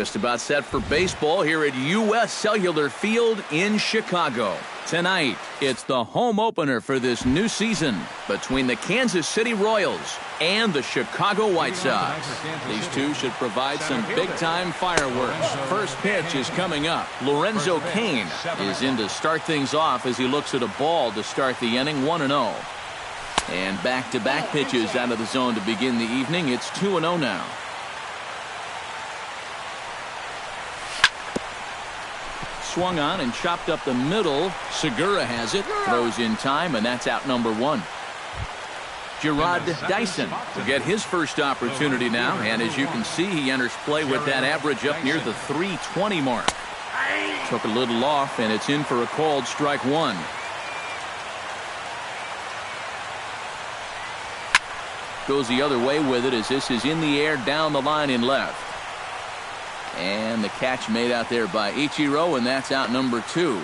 Just about set for baseball here at U.S. Cellular Field in Chicago. Tonight, it's the home opener for this new season between the Kansas City Royals and the Chicago White Sox. These two should provide some big-time fireworks. First pitch is coming up. Lorenzo Cain is in to start things off as he looks at a ball to start the inning, 1-0. And back-to-back pitches out of the zone to begin the evening. It's 2-0 now. Swung on and chopped up the middle. Segura has it, throws in time, and that's out number one. Gerard Dyson will get his first opportunity now, and as you can see, he enters play with that average up near the 320 mark. Took a little off, and it's in for a called strike one. Goes the other way with it as this is in the air down the line in left. And the catch made out there by Ichiro, and that's out number two.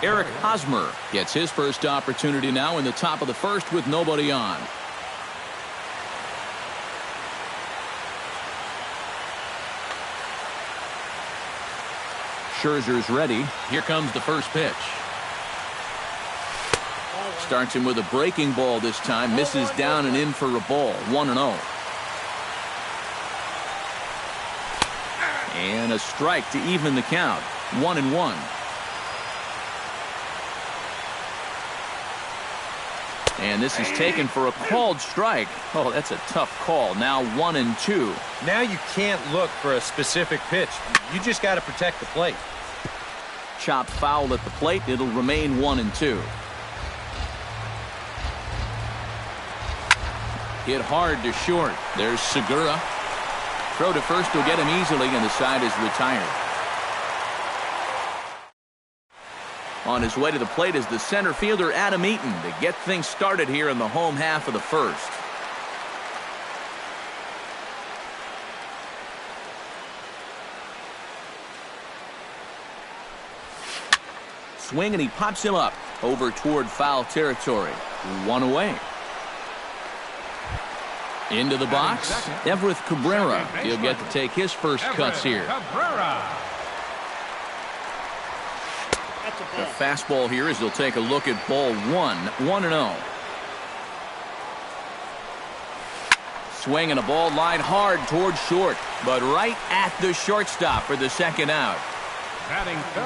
Eric Hosmer gets his first opportunity now in the top of the first with nobody on. Scherzer's ready. Here comes the first pitch. Starts him with a breaking ball this time. Misses down and in for a ball. 1-0. And a strike to even the count. 1-1. And this is taken for a called strike. Oh, that's a tough call. Now 1-2. Now you can't look for a specific pitch. You just got to protect the plate. Chopped foul at the plate. It'll remain 1-2. Hit hard to short. There's Segura. Throw to first will get him easily, and the side is retired. On his way to the plate is the center fielder Adam Eaton to get things started here in the home half of the first. Swing, and he pops him up over toward foul territory. One away. Into the box, Everett Cabrera. He'll get to take his first cuts here. The fastball here as he'll take a look at ball one. 1-0. Swing and a ball lined hard toward short, but right at the shortstop for the second out.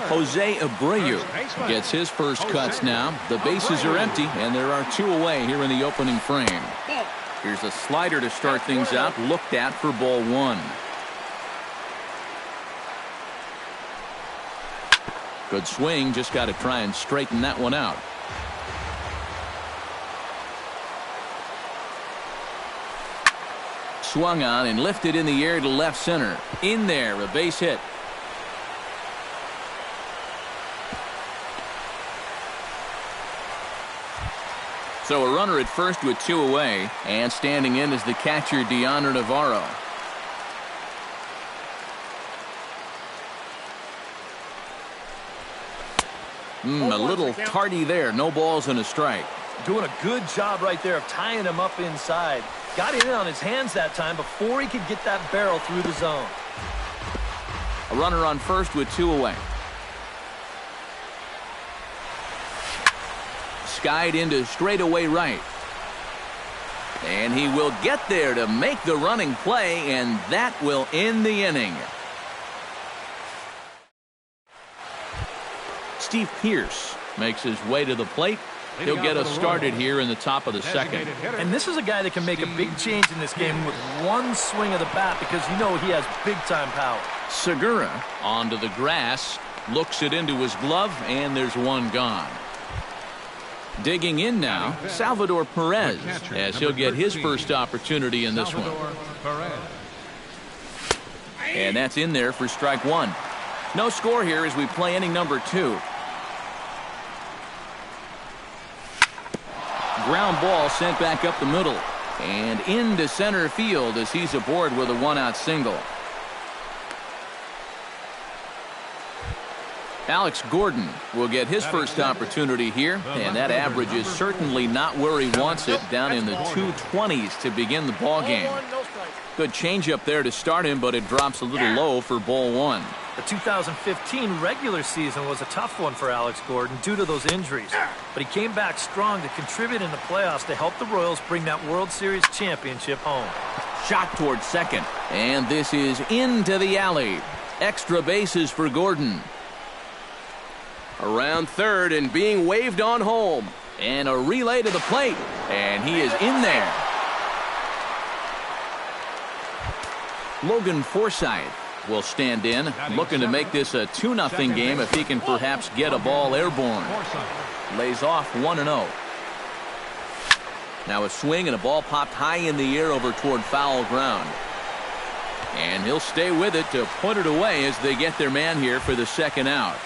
Jose Abreu gets his first cuts now. The bases are empty, and there are two away here in the opening frame. Here's a slider to start things out, looked at for ball one. Good swing, just got to try and straighten that one out. Swung on and lifted in the air to left center. In there, a base hit. So a runner at first with two away, and standing in is the catcher Deandre Navarro. A little tardy there. No balls and a strike. Doing a good job right there of tying him up inside. Got it in on his hands that time before he could get that barrel through the zone. A runner on first with two away. Skied into straightaway right. And he will get there to make the running play, and that will end the inning. Steve Pearce makes his way to the plate. He'll get us started here in the top of the second. And this is a guy that can make a big change in this game with one swing of the bat because you know he has big-time power. Segura onto the grass, looks it into his glove, and there's one gone. Digging in now, Salvador Perez, as he'll get his first opportunity in this one. And that's in there for strike one. No score here as we play inning number two. Ground ball sent back up the middle and into center field as he's aboard with a one-out single. Alex Gordon will get his first opportunity here, and that average is certainly not where he wants it, down in the 220s to begin the ball game. Good changeup there to start him, but it drops a little low for ball one. The 2015 regular season was a tough one for Alex Gordon due to those injuries, but he came back strong to contribute in the playoffs to help the Royals bring that World Series championship home. Shot towards second, and this is into the alley. Extra bases for Gordon. Around third and being waved on home. And a relay to the plate. And he is in there. Logan Forsythe will stand in, looking to make this a 2-0 game if he can perhaps get a ball airborne. Lays off 1-0. Now a swing and a ball popped high in the air over toward foul ground. And he'll stay with it to put it away as they get their man here for the second out.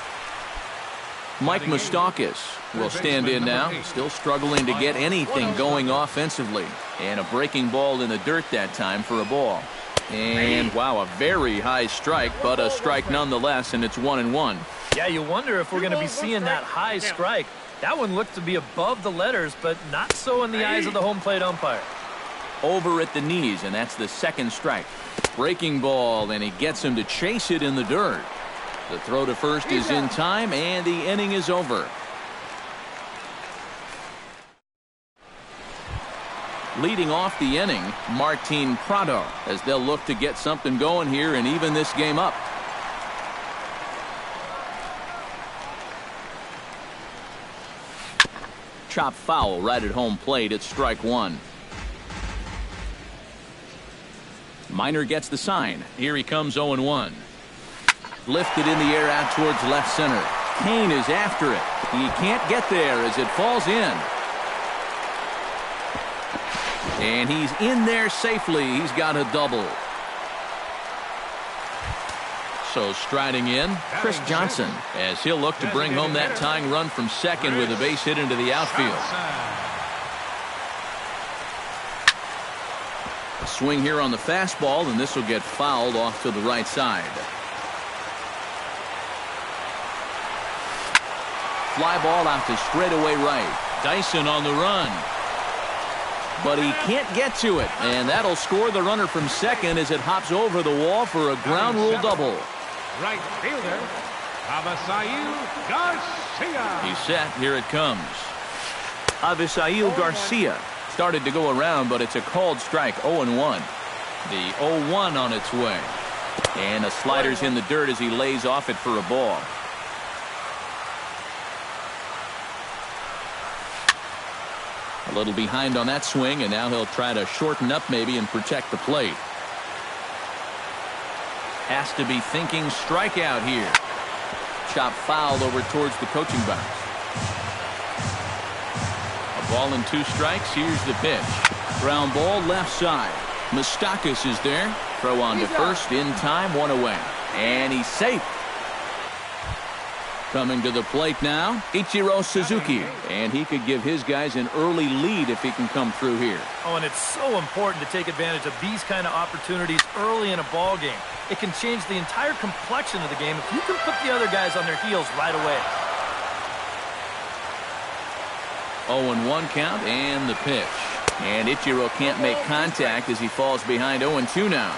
Mike Moustakas will stand in now, still struggling to get anything going offensively. And a breaking ball in the dirt that time for a ball. And wow, a very high strike, but a strike nonetheless, and it's 1-1. Yeah, you wonder if we're going to be seeing that high strike. That one looked to be above the letters, but not so in the eyes of the home plate umpire. Over at the knees, and that's the second strike. Breaking ball, and he gets him to chase it in the dirt. The throw to first is in time, and the inning is over. Leading off the inning, Martin Prado, as they'll look to get something going here and even this game up. Chop foul right at home plate. It's strike one. Minor gets the sign. Here he comes 0-1. Lifted in the air out towards left center. Kane is after it. He can't get there as it falls in. And he's in there safely. He's got a double. So striding in, Chris Johnson, as he'll look to bring home that tying run from second with a base hit into the outfield. A swing here on the fastball, and this will get fouled off to the right side. Fly ball out to straightaway right. Dyson on the run. But he can't get to it, and that'll score the runner from second as it hops over the wall for a ground rule double. Right fielder, Avisail Garcia. He's set. Here it comes. Avisail Garcia started to go around, but it's a called strike. 0-1. The 0-1 on its way. And the slider's in the dirt as he lays off it for a ball. A little behind on that swing, and now he'll try to shorten up maybe and protect the plate. Has to be thinking strikeout here. Chop fouled over towards the coaching box. A ball and 2 strikes. Here's the pitch. Ground ball left side. Moustakas is there. Throw on to first in time, 1 away. And he's safe. Coming to the plate now, Ichiro Suzuki. And he could give his guys an early lead if he can come through here. Oh, and it's so important to take advantage of these kind of opportunities early in a ball game. It can change the entire complexion of the game if you can put the other guys on their heels right away. 0-1 count and the pitch. And Ichiro can't make contact as he falls behind 0-2 now.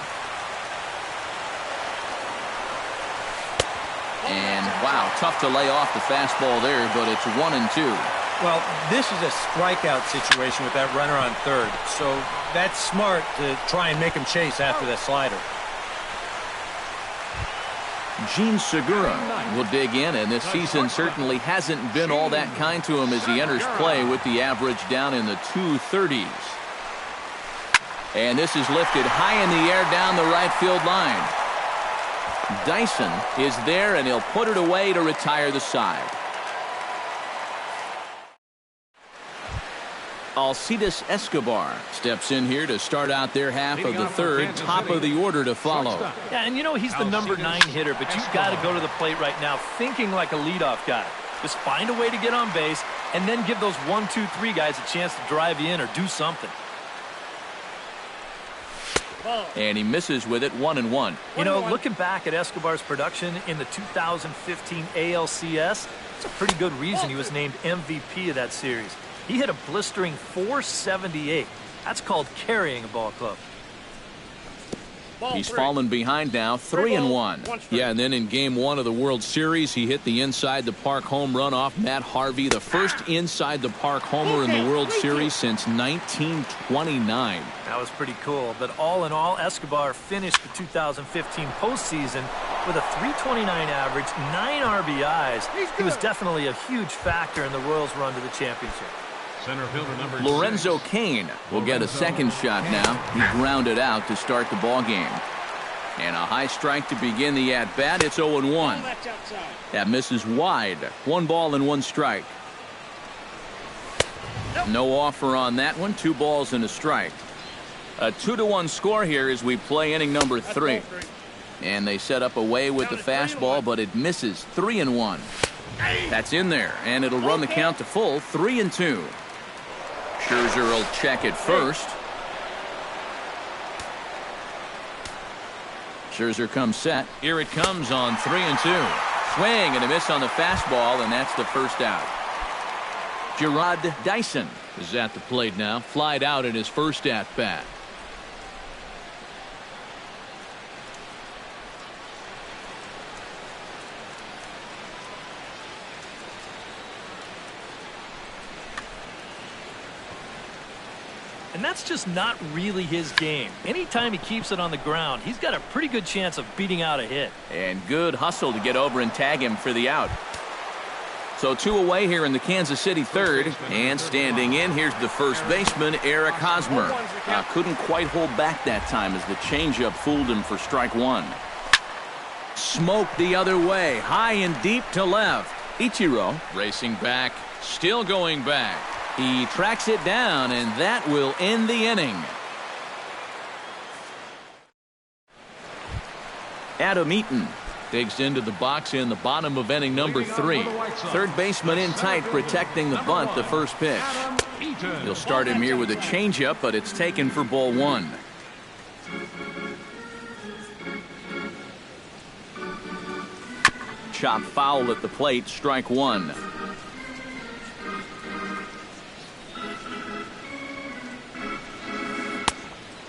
And wow, tough to lay off the fastball there, but it's 1-2. Well, this is a strikeout situation with that runner on third, so that's smart to try and make him chase after that slider. Gene Segura will dig in, and this season certainly hasn't been all that kind to him as he enters play with the average down in the 230s. And this is lifted high in the air down the right field line. Dyson is there, and he'll put it away to retire the side. Alcides Escobar steps in here to start out their half of the third. Top of the order to follow. Yeah, and you know he's the number 9 hitter, but you've got to go to the plate right now thinking like a leadoff guy. Just find a way to get on base, and then give those 1, 2, 3 guys a chance to drive you in or do something. And he misses with it, 1-1. You know, looking back at Escobar's production in the 2015 ALCS, it's a pretty good reason he was named MVP of that series. He hit a blistering .478. That's called carrying a ball club. He's fallen behind now, 3-1. Yeah, and then in Game 1 of the World Series, he hit the inside-the-park home run off Matt Harvey, the first inside-the-park homer in the World Series since 1929. That was pretty cool. But all in all, Escobar finished the 2015 postseason with a .329 average, 9 RBIs. He was definitely a huge factor in the Royals' run to the championship. Center fielder number Lorenzo 6. Cain will get a second shot now. He grounded out to start the ball game. And a high strike to begin the at-bat. It's 0-1. That misses wide. 1 ball and 1 strike. No offer on that one. 2 balls and a strike. A 2-1 score here as we play inning number 3. And they set up away with the fastball, but it misses. 3-1. That's in there, and it'll run the count to full. 3-2. Scherzer will check it first. Scherzer comes set. Here it comes on 3-2. Swing and a miss on the fastball, and that's the first out. Gerard Dyson is at the plate now. Flied out in his first at-bat. And that's just not really his game. Anytime he keeps it on the ground, he's got a pretty good chance of beating out a hit. And good hustle to get over and tag him for the out. So 2 away here in the Kansas City third. And standing in, here's the first baseman, Eric Hosmer. Couldn't quite hold back that time as the changeup fooled him for strike 1. Smoke the other way, high and deep to left. Ichiro racing back, still going back. He tracks it down, and that will end the inning. Adam Eaton digs into the box in the bottom of inning number 3. Third baseman in tight, protecting the bunt, the first pitch. He'll start him here with a changeup, but it's taken for ball 1. Chop foul at the plate, strike 1.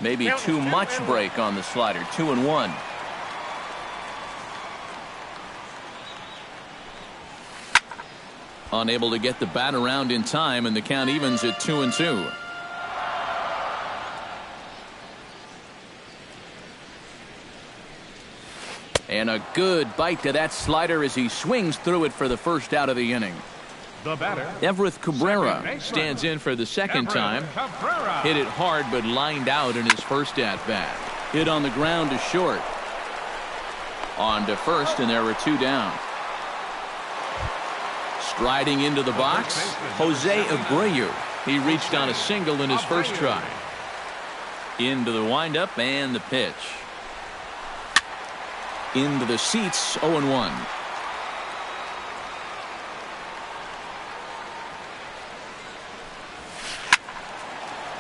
Maybe too much break on the slider. 2-1. Unable to get the bat around in time, and the count evens at 2-2. And a good bite to that slider as he swings through it for the first out of the inning. The batter, Everett Cabrera stands in for the second time. Hit it hard, but lined out in his first at-bat. Hit on the ground to short. On to first, and there were 2 down. Striding into the box, Jose Abreu. He reached on a single in his first try. Into the windup and the pitch. Into the seats, 0-1.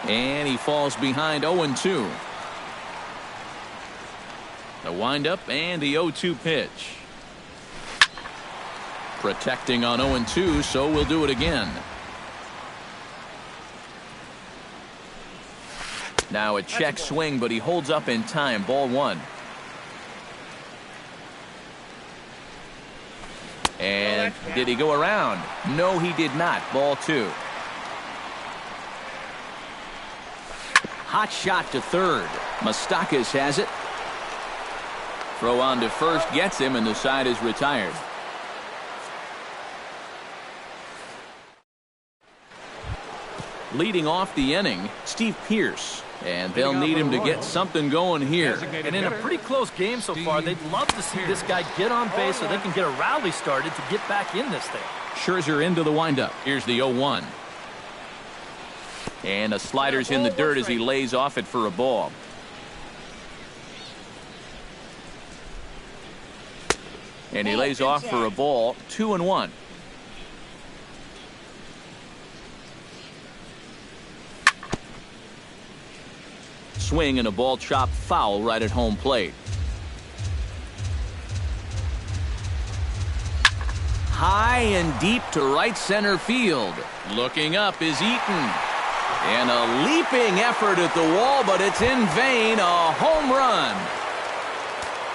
And he falls behind 0-2. The windup and the 0-2 pitch. Protecting on 0-2, so we'll do it again. Now a check swing, but he holds up in time. Ball 1. And did he go around? No, he did not. Ball 2. Hot shot to third. Moustakas has it. Throw on to first gets him, and the side is retired. Leading off the inning, Steve Pearce. And they'll need him to get something going here. And in a pretty close game so far, they'd love to see this guy get on base so they can get a rally started to get back in this thing. Scherzer into the windup. Here's the 0-1. And a slider's in the dirt as he lays off it for a ball. And he lays off for a ball. 2-1. swing and a ball chopped foul right at home plate. High and deep to right center field. Looking up is Eaton. And a leaping effort at the wall, but it's in vain. A home run.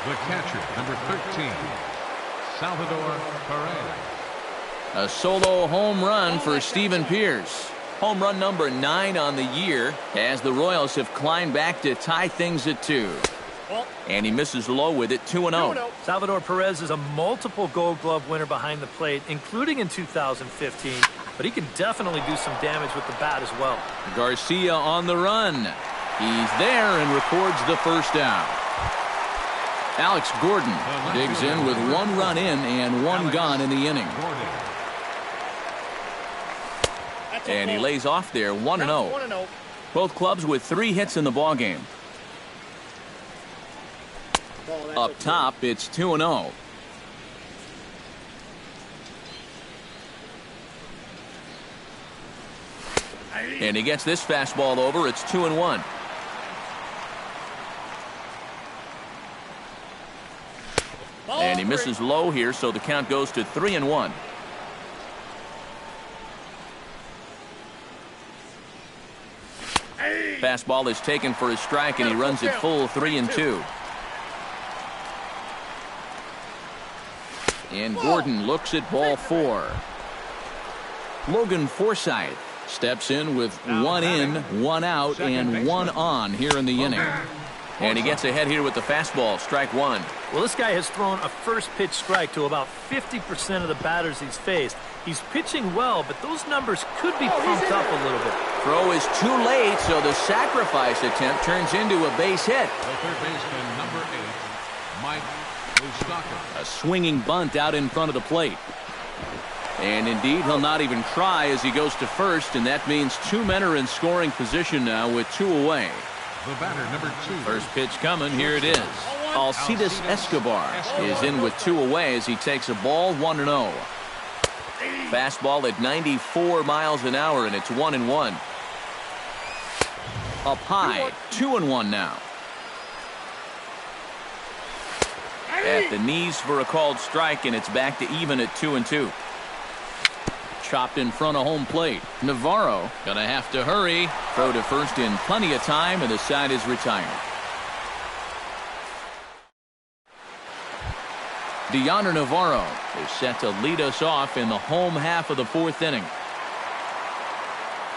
The catcher, number 13, Salvador Perez. A solo home run for Steven Pierce. Home run number 9 on the year as the Royals have climbed back to tie things at 2. And he misses low with it, 2-0. Salvador Perez is a multiple Gold Glove winner behind the plate, including in 2015. But he can definitely do some damage with the bat as well. Garcia on the run. He's there and records the first out. Alex Gordon digs in with 1 run in and 1 gone in the inning. And he lays off there, 1-0. Both clubs with 3 hits in the ballgame. Up top, it's 2-0. And he gets this fastball over. It's 2-1. And he misses low here, so the count goes to 3-1. Fastball is taken for a strike, and he runs it full 3-2. And Gordon looks at ball 4. Logan Forsythe steps in with 1 in, 1 out, and 1 on here in the inning. And he gets ahead here with the fastball, strike 1. Well, this guy has thrown a first pitch strike to about 50% of the batters he's faced. He's pitching well, but those numbers could be pumped up a little bit. Throw is too late, so the sacrifice attempt turns into a base hit. The third baseman, number 8, Mike Moustakas. A swinging bunt out in front of the plate. And indeed, he'll not even try as he goes to first, and that means 2 men are in scoring position now with 2 away. The batter, number 2. First pitch coming. Here it is. Alcides Escobar is in with 2 away as he takes a ball, 1-0. Fastball at 94 miles an hour, and it's 1-1. Up high, 2-1 now. At the knees for a called strike, and it's back to even at 2-2. Chopped in front of home plate. Navarro gonna have to hurry. Throw to first in plenty of time, and the side is retired. Deoner Navarro is set to lead us off in the home half of the 4th inning.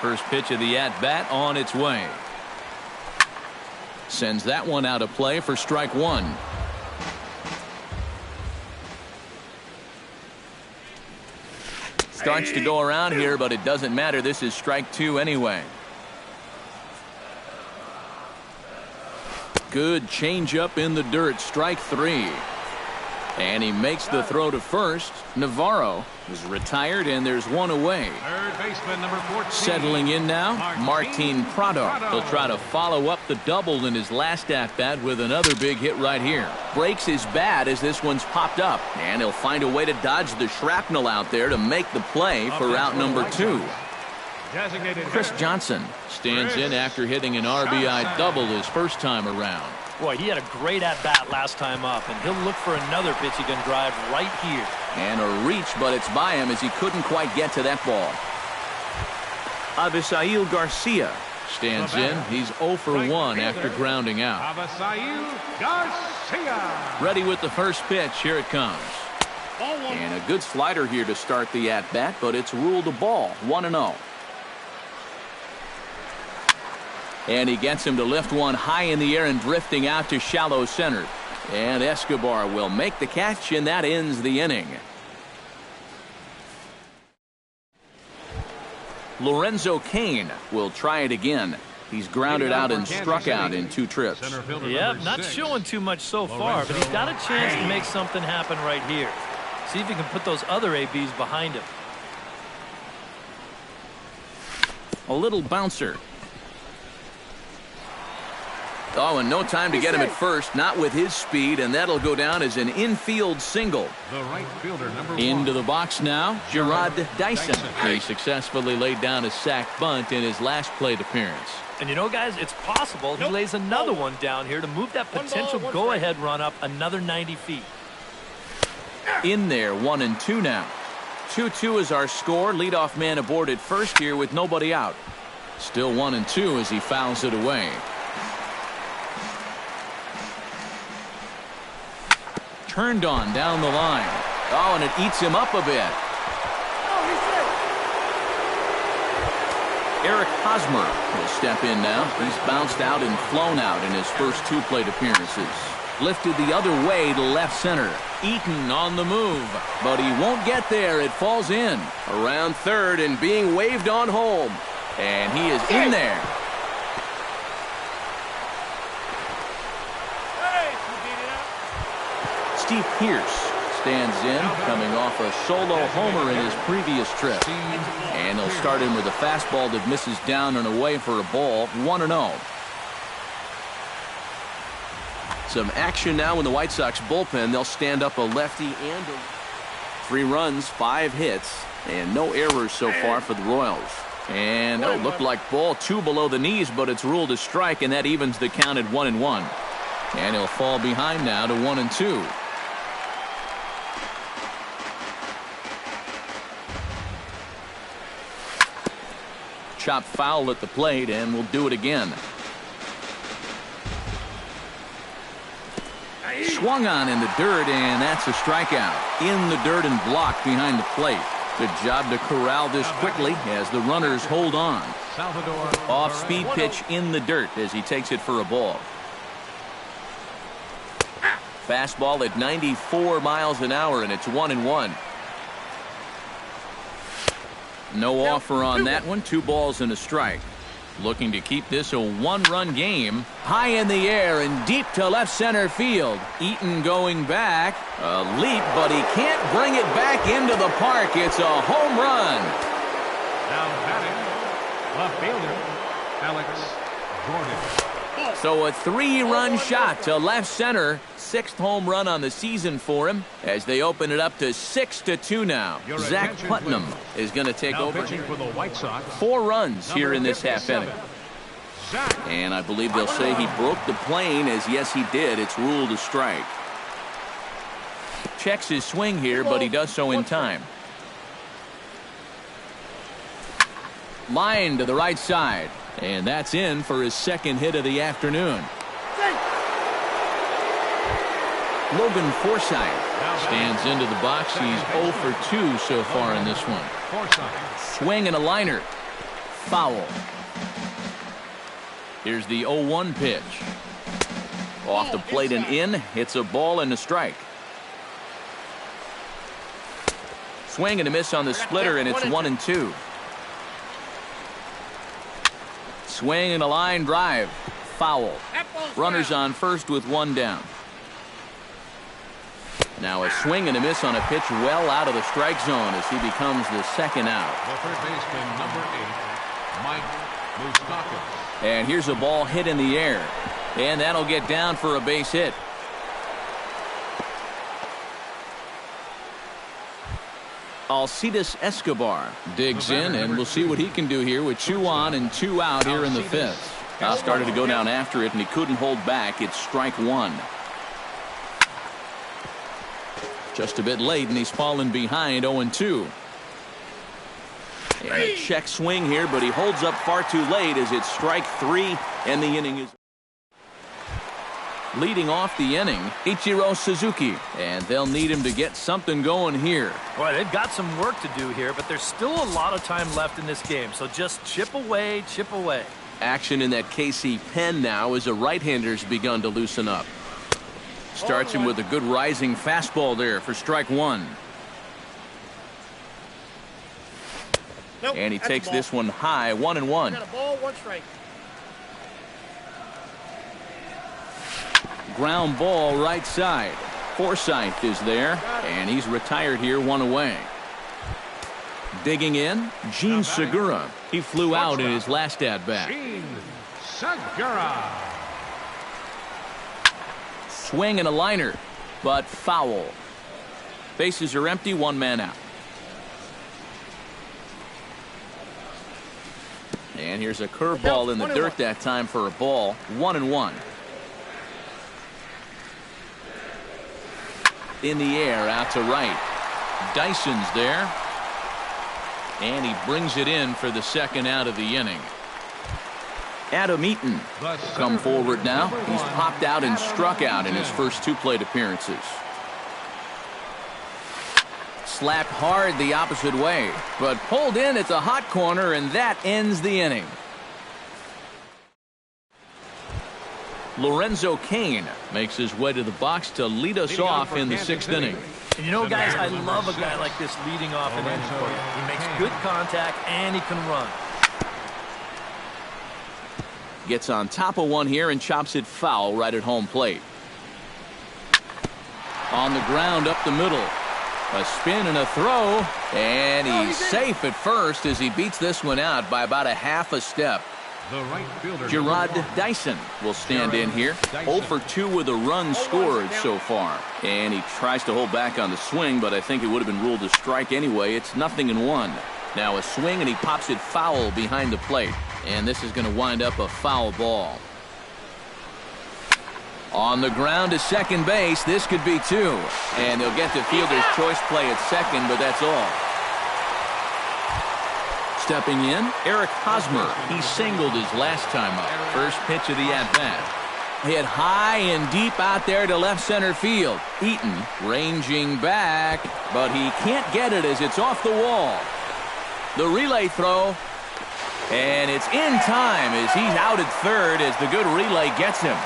First pitch of the at-bat on its way. Sends that one out of play for strike 1. Starts to go around here, but it doesn't matter. This is strike 2 anyway. Good changeup in the dirt. Strike 3. And he makes the throw to first. Navarro is retired, and there's 1 away. Third baseman, number 14. Settling in now, Martin Prado. He'll try to follow up the double in his last at-bat with another big hit right here. Breaks his bat as this one's popped up, and he'll find a way to dodge the shrapnel out there to make the play for out number 2. Chris Johnson stands in after hitting an RBI double his first time around. Boy, he had a great at-bat last time up, and he'll look for another pitch he can drive right here. And a reach, but it's by him as he couldn't quite get to that ball. Avisail Garcia stands in. He's 0 for 1 after grounding out. Avisail Garcia. Ready with the first pitch. Here it comes. And a good slider here to start the at-bat, but it's ruled a ball. 1-0. And he gets him to lift one high in the air and drifting out to shallow center. And Escobar will make the catch, and that ends the inning. Lorenzo Cain will try it again. He's grounded out and struck out in 2 trips. Yep, not showing too much so far, but he's got a chance to make something happen right here. See if he can put those other ABs behind him. A little bouncer. Oh, and no time to get him at first, not with his speed, and that'll go down as an infield single. The right fielder, number Into 1. the box now, Gerard Dyson. He successfully laid down a sac bunt in his last plate appearance. And you know, guys, it's possible he lays another one down here to move that potential go-ahead run up another 90 feet. In there, 1-2 now. 2-2 is our score. Leadoff man aboard at first here with nobody out. Still 1-2 as he fouls it away. Turned on down the line. Oh, and it eats him up a bit. Eric Hosmer will step in now. He's bounced out and flown out in his first 2 plate appearances. Lifted the other way to left center. Eaton on the move, but he won't get there. It falls in. Around third and being waved on home. And he is in there. Steve Pierce stands in, coming off a solo homer in his previous trip. And he'll start him with a fastball that misses down and away for a ball, 1-0. Some action now in the White Sox bullpen. They'll stand up a lefty and 3 runs, 5 hits, and no errors so far for the Royals. And it looked like ball 2 below the knees, but it's ruled a strike, and that evens the count at 1-1. And he'll fall behind now to 1-2. Chop foul at the plate, and we'll do it again. Swung on in the dirt, and that's a strikeout. In the dirt and blocked behind the plate. Good job to corral this quickly as the runners hold on. Off-speed pitch in the dirt as he takes it for a ball. Fastball at 94 miles an hour, and it's 1-1. No offer on that one. 2 balls and a strike. Looking to keep this a 1-run game. High in the air and deep to left center field. Eaton going back. A leap, but he can't bring it back into the park. It's a home run. Now batting, left fielder, Alex Gordon. So a 3-run shot to left center. 6th home run on the season for him as they open it up to 6-2 now. Zach Putnam is going to take over. Pitching for the White Sox. 4 runs here in this half inning. And I believe they'll say he broke the plane, as yes he did. It's ruled a strike. Checks his swing here, but he does so in time. Line to the right side. And that's in for his 2nd hit of the afternoon. Logan Forsythe stands into the box. He's 0 for 2 so far in this one. Swing and a liner. Foul. Here's the 0-1 pitch. Off the plate and in. Hits a ball and a strike. Swing and a miss on the splitter, and it's 1-2. Swing and a line drive. Foul. Runners on first with 1 down. Now a swing and a miss on a pitch well out of the strike zone as he becomes the 2nd out. The third baseman, number 8, Mike Moustakas. And here's a ball hit in the air. And that'll get down for a base hit. Alcides Escobar digs in, and we'll see what he can do here with 2 on and 2 out here in the 5th. Started to go down after it, and he couldn't hold back. It's strike 1. Just a bit late, and he's fallen behind 0-2. And a check swing here, but he holds up far too late as it's strike 3, and the inning is. Leading off the inning, Ichiro Suzuki, and they'll need him to get something going here. Boy, they've got some work to do here, but there's still a lot of time left in this game, so just chip away, chip away. Action in that KC pen now as a right-hander's begun to loosen up. Starts him with a good rising fastball there for strike 1. And he takes this one high, 1-1. Got a ball, 1 strike. Ground ball right side. Forsythe is there, and he's retired here, 1 away. Digging in, Gene Segura. He flew out in his last at-bat. Gene Segura. swing and a liner, but foul. Bases are empty, one man out. And here's a curveball in the dirt that time for a ball. 1-1. In the air, out to right. Dyson's there. And he brings it in for the second out of the inning. Adam Eaton come forward now. He's popped out and struck out in his first two plate appearances. Slapped hard the opposite way, but pulled in at the hot corner, and that ends the inning. Lorenzo Cain makes his way to the box to lead us off in the sixth inning. And you know, guys, I love a guy like this leading off an inning for you. He makes good contact, and he can run. Gets on top of one here and chops it foul right at home plate. On the ground up the middle. A spin and a throw, and he's safe at first as he beats this one out by about a half a step. The right fielder, Gerard Dyson will stand in here. 0 for 2 with a run scored so far. And he tries to hold back on the swing, but I think it would have been ruled a strike anyway. It's 0-1. Now a swing, and he pops it foul behind the plate. And this is going to wind up a foul ball. On the ground to second base, this could be 2. And they'll get the fielder's choice play at second, but that's all. Stepping in, Eric Hosmer. He singled his last time up. First pitch of the at-bat. Hit high and deep out there to left center field. Eaton ranging back, but he can't get it as it's off the wall. The relay throw, and it's in time as he's out at third as the good relay gets him.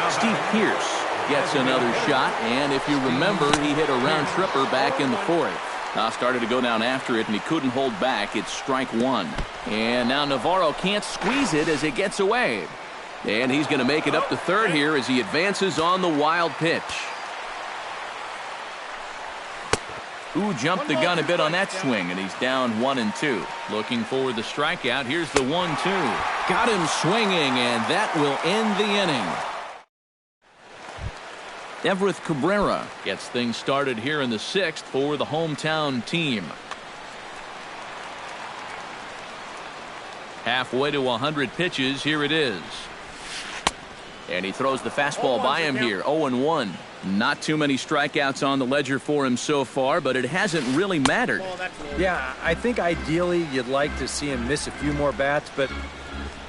Steve Pearce gets another shot, and if you remember, he hit a round tripper back in the fourth. Now started to go down after it, and he couldn't hold back. It's strike one. And now Navarro can't squeeze it as it gets away. And he's going to make it up to third here as he advances on the wild pitch. Ooh, jumped the gun a bit on that swing, and he's down 1-2. Looking for the strikeout. Here's the 1-2. Got him swinging, and that will end the inning. Everett Cabrera gets things started here in the sixth for the hometown team. Halfway to 100 pitches, here it is. And he throws the fastball by him here, 0-1. Not too many strikeouts on the ledger for him so far, but it hasn't really mattered. Yeah, I think ideally you'd like to see him miss a few more bats, but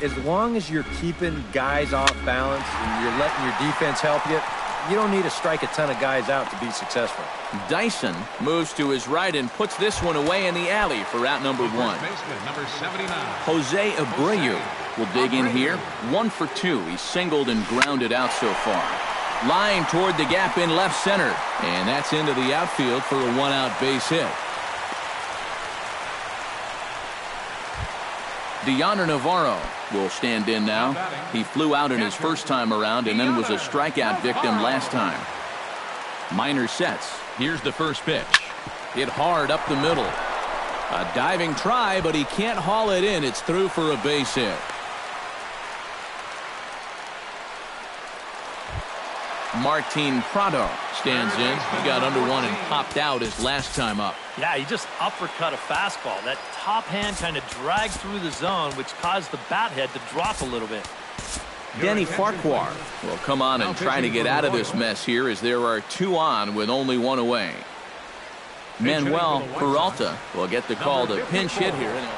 as long as you're keeping guys off balance and you're letting your defense help you, you don't need to strike a ton of guys out to be successful. Dyson moves to his right and puts this one away in the alley for out number 1. Number 79. Jose Abreu will dig in here. 1 for 2. He's singled and grounded out so far. Line toward the gap in left center. And that's into the outfield for a one-out base hit. Deoner Navarro will stand in now. He flew out in his first time around and then was a strikeout victim last time. Minor sets. Here's the first pitch. Hit hard up the middle. A diving try, but he can't haul it in. It's through for a base hit. Martin Prado stands in. He got under one and popped out his last time up. Yeah, he just uppercut a fastball. That top hand kind of dragged through the zone, which caused the bat head to drop a little bit. Denny Farquhar will come on and try to get out of this mess here as there are 2 on with only 1 away. Manuel Peralta will get the call to pinch hit here.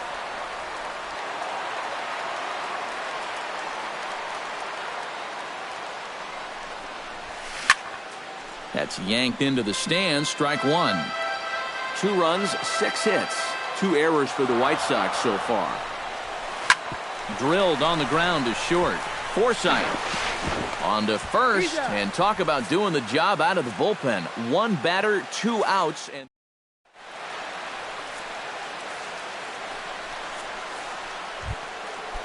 That's yanked into the stands. Strike 1. 2 runs, 6 hits. 2 errors for the White Sox so far. Drilled on the ground to short. Forsythe on to first, and talk about doing the job out of the bullpen. 1 batter, 2 outs, and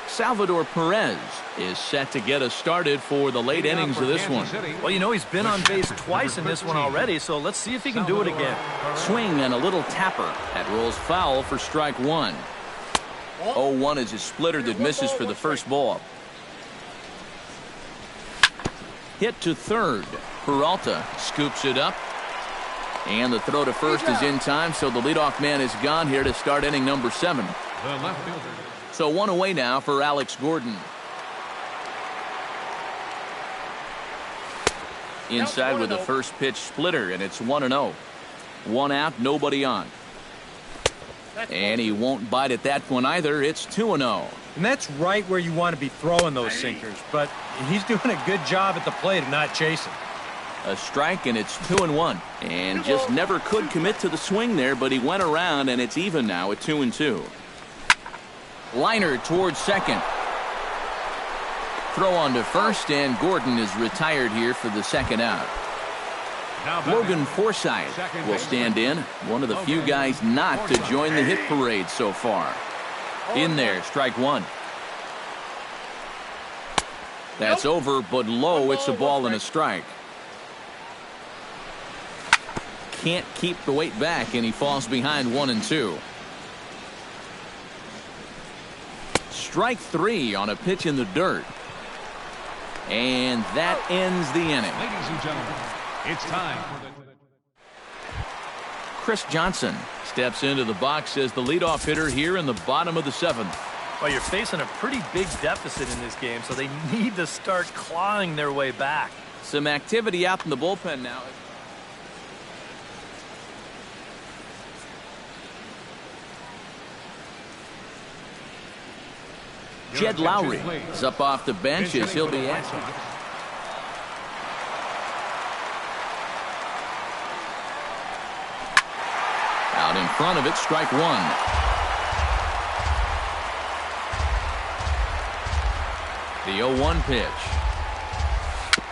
Salvador Perez is set to get us started for the late innings of this one. Well, you know, he's been on base twice in this one already, so let's see if he can do it again. Swing and a little tapper. That rolls foul for strike 1. 0-1 is a splitter that misses for the first ball. Hit to third. Peralta scoops it up. And the throw to first is in time, so the leadoff man is gone here to start inning number 7. The left fielder. So 1 away now for Alex Gordon. Inside with the first pitch splitter, and it's 1-0. 1 out, nobody on. And he won't bite at that one either. It's 2-0. And that's right where you want to be throwing those sinkers, but he's doing a good job at the plate of not chasing. A strike, and it's 2-1. And just never could commit to the swing there, but he went around, and it's even now at 2-2. Liner towards second. Throw on to first, and Gordon is retired here for the second out. Logan Forsythe will stand in, one of the few guys not to join the hit parade so far. In there, strike 1. That's over, but low. It's a ball and a strike. Can't keep the weight back, and he falls behind 1-2. Strike 3 on a pitch in the dirt. And that ends the inning. Ladies and gentlemen, it's time for the... Chris Johnson steps into the box as the leadoff hitter here in the bottom of the 7th. Well, you're facing a pretty big deficit in this game, so they need to start clawing their way back. Some activity out in the bullpen now. Jed Lowry is up off the bench as he'll be asked. Out in front of it, strike 1. The 0-1 pitch.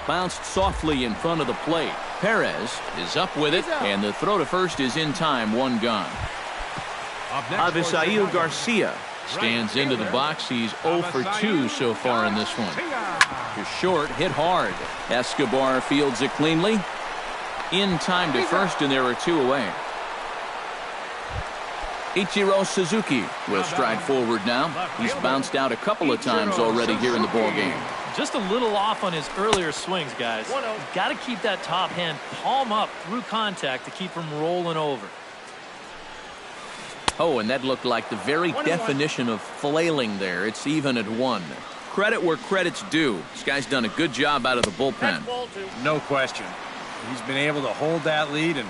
Bounced softly in front of the plate. Perez is up with it, and the throw to first is in time, 1 gone. Avisail Garcia stands into the box. He's 0 for 2 so far in this one. To short, hit hard. Escobar fields it cleanly. In time to first, and there are 2 away. Ichiro Suzuki will stride forward now. He's bounced out a couple of times already here in the ballgame. Just a little off on his earlier swings, guys. You've got to keep that top hand palm up through contact to keep him rolling over. Oh, and that looked like the very definition of flailing there. It's even at 1. Credit where credit's due. This guy's done a good job out of the bullpen. No question. He's been able to hold that lead, and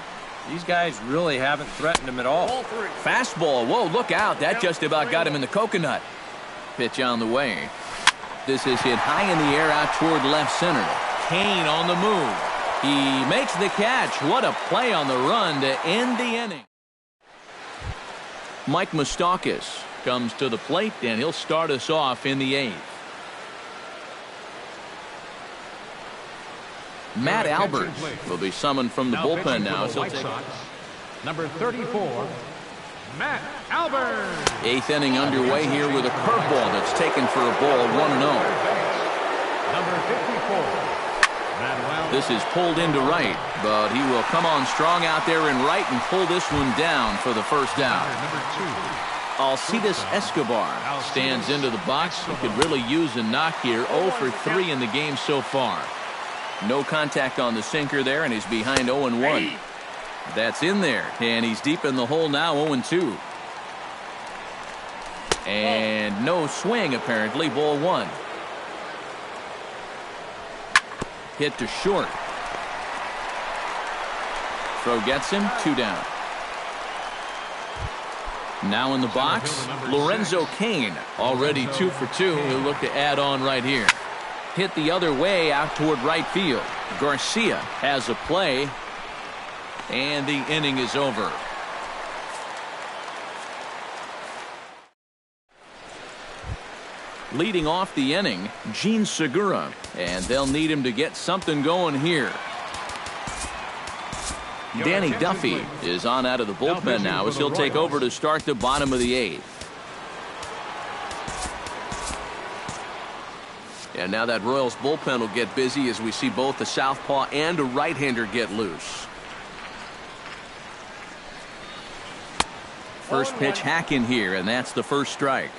these guys really haven't threatened him at all. Fastball. Whoa, look out. That just about got him in the coconut. Pitch on the way. This is hit high in the air out toward left center. Kane on the move. He makes the catch. What a play on the run to end the inning. Mike Moustakas comes to the plate, and he'll start us off in the 8th. Matt Albert will be summoned from the bullpen now. So number 34, Matt Albert. 8th inning underway here with a curveball that's taken for a ball, 1-0. Number 54. This is pulled into right, but he will come on strong out there in right and pull this one down for the first out. Alcides Escobar stands into the box. He could really use a knock here. 0 for 3 in the game so far. No contact on the sinker there, and he's behind 0-1. That's in there, and he's deep in the hole now, 0-2. And no swing, apparently, ball 1. Hit to short. Throw gets him, 2 down. Now in the box, Lorenzo Cain, already 2 for 2. He'll look to add on right here. Hit the other way out toward right field. Garcia has a play, and the inning is over. Leading off the inning, Gene Segura, and they'll need him to get something going here. Danny Duffy is on out of the bullpen now as he'll take over to start the bottom of the 8th. And now that Royals bullpen will get busy as we see both the southpaw and a right-hander get loose. First pitch hack in here, and that's the first strike.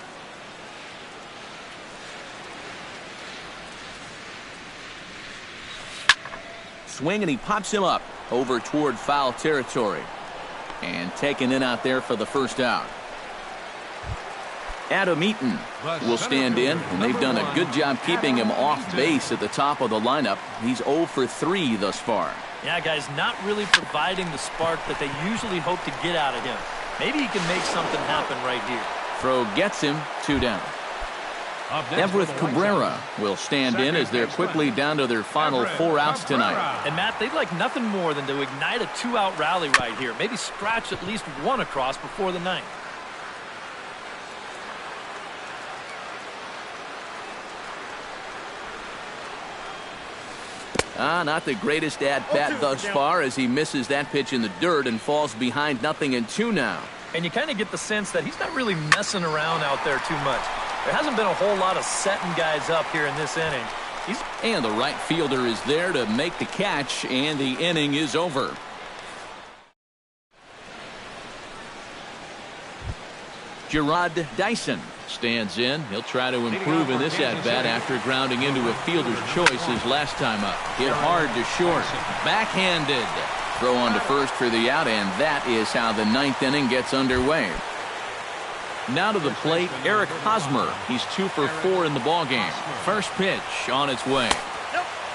Swing, and he pops him up over toward foul territory. And taken in out there for the first out. Adam Eaton will stand in, and they've done a good job keeping him off base at the top of the lineup. He's 0 for 3 thus far. Yeah, guys, not really providing the spark that they usually hope to get out of him. Maybe he can make something happen right here. Throw gets him, 2 down. Everett Cabrera will stand in as they're quickly down to their final 4 outs tonight. And, Matt, they'd like nothing more than to ignite a 2-out rally right here. Maybe scratch at least 1 across before the 9th. Not the greatest at-bat thus far as he misses that pitch in the dirt and falls behind 0-2 now. And you kind of get the sense that he's not really messing around out there too much. There hasn't been a whole lot of setting guys up here in this inning. And the right fielder is there to make the catch, and the inning is over. Gerard Dyson stands in. He'll try to improve in this at-bat after grounding into a fielder's choice his last time up. Hit hard to short. Backhanded. Throw on to first for the out, and that is how the 9th inning gets underway. Now to the plate, Eric Hosmer. He's 2 for 4 in the ballgame. First pitch on its way.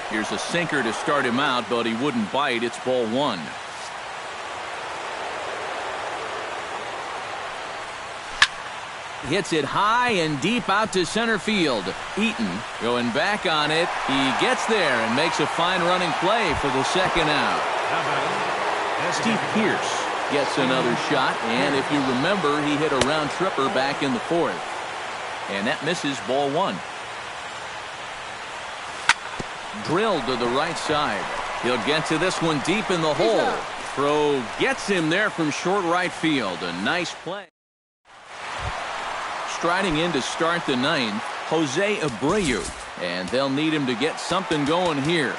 Here's a sinker to start him out, but he wouldn't bite. It's ball 1. Hits it high and deep out to center field. Eaton going back on it. He gets there and makes a fine running play for the second out. Steve Pearce gets another shot, and if you remember, he hit a round tripper back in the 4th. And that misses ball 1. Drilled to the right side. He'll get to this one deep in the hole. Throw gets him there from short right field. A nice play. Striding in to start the 9th, Jose Abreu. And they'll need him to get something going here.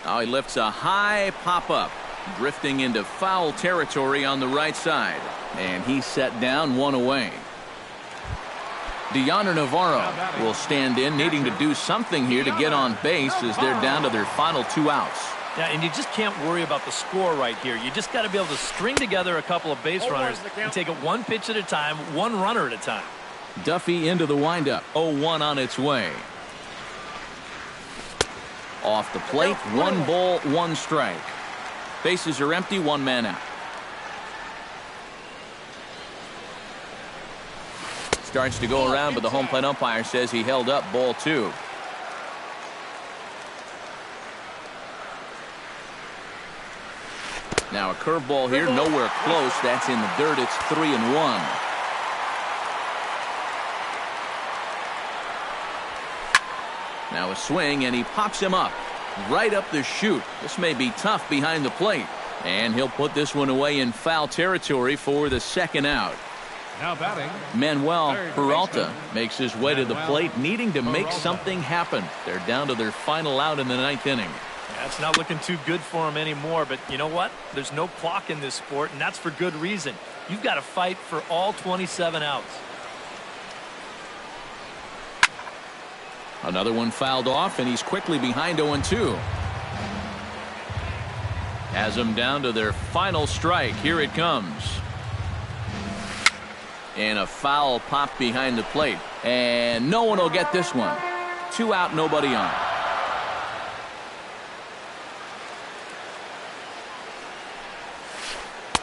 Oh, he lifts a high pop-up, drifting into foul territory on the right side. And he's set down 1 away. Deoner Navarro will stand in, needing to do something here to get on base as they're down to their final 2 outs. Yeah, and you just can't worry about the score right here. You just got to be able to string together a couple of base runners and take it 1 pitch at a time, 1 runner at a time. Duffy into the windup, 0-1 on its way. Off the plate, 1 ball, 1 strike. Bases are empty, 1 man out. Starts to go around, but the home plate umpire says he held up ball 2. Now a curveball here, nowhere close. That's in the dirt. It's 3-1. Now a swing, and he pops him up right up the chute. This may be tough behind the plate, and he'll put this one away in foul territory for the second out. Now batting, Manuel Peralta makes his way to the plate, needing to make something happen. They're down to their final out in the 9th inning. That's not looking too good for him anymore, but you know what? There's no clock in this sport, and that's for good reason. You've got to fight for all 27 outs. Another one fouled off, and he's quickly behind 0-2. Has them down to their final strike. Here it comes. And a foul pop behind the plate. And no one will get this one. 2 out, nobody on.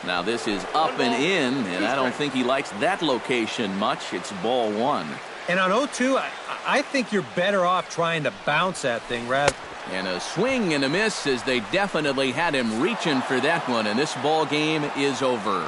Now this is up and in, and I don't think he likes that location much. It's ball 1. And on 0-2, I think you're better off trying to bounce that thing rather. And a swing and a miss as they definitely had him reaching for that one, and this ball game is over.